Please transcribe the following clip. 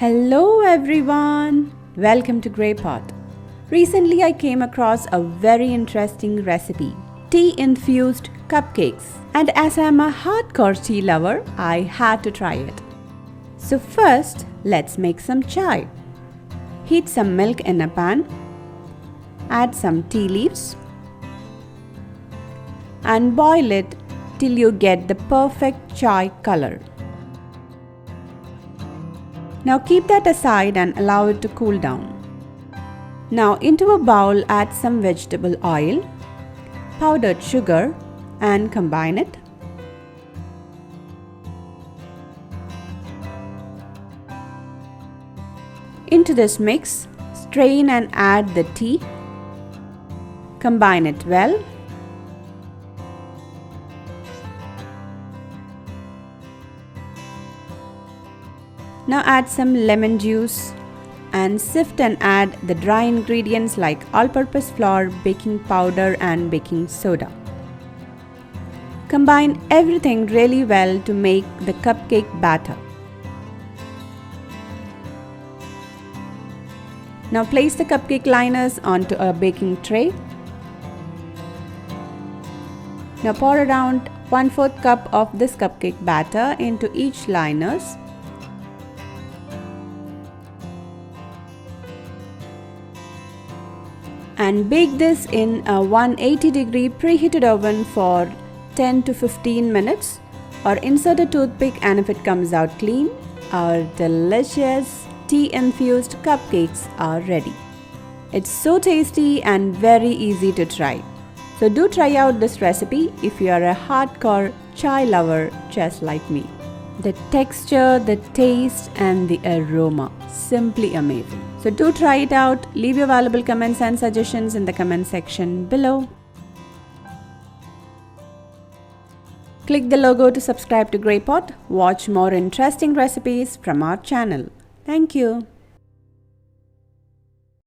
Hello everyone! Welcome to Grey Pot. Recently I came across a very interesting recipe, tea-infused cupcakes. And as I am a hardcore tea lover, I had to try it. So first, let's make some chai. Heat some milk in a pan. Add some tea leaves. And boil it till you get the perfect chai color. Now keep that aside and allow it to cool down. Now into a bowl add some vegetable oil, powdered sugar and combine it. Into this mix, strain and add the tea. Combine it well. Now add some lemon juice and sift and add the dry ingredients like all-purpose flour, baking powder and baking soda. Combine everything really well to make the cupcake batter. Now place the cupcake liners onto a baking tray. Now pour around 1/4 cup of this cupcake batter into each liners. And bake this in a 180-degree preheated oven for 10 to 15 minutes, or insert a toothpick and if it comes out clean, our delicious tea-infused cupcakes are ready. It's so tasty and very easy to try. So do try out this recipe if you are a hardcore chai lover just like me. The texture, the taste and the aroma, simply amazing. So do try it out. Leave your valuable comments and suggestions in the comment section below. Click the logo to subscribe to Grey Pot. Watch more interesting recipes from our channel. Thank you.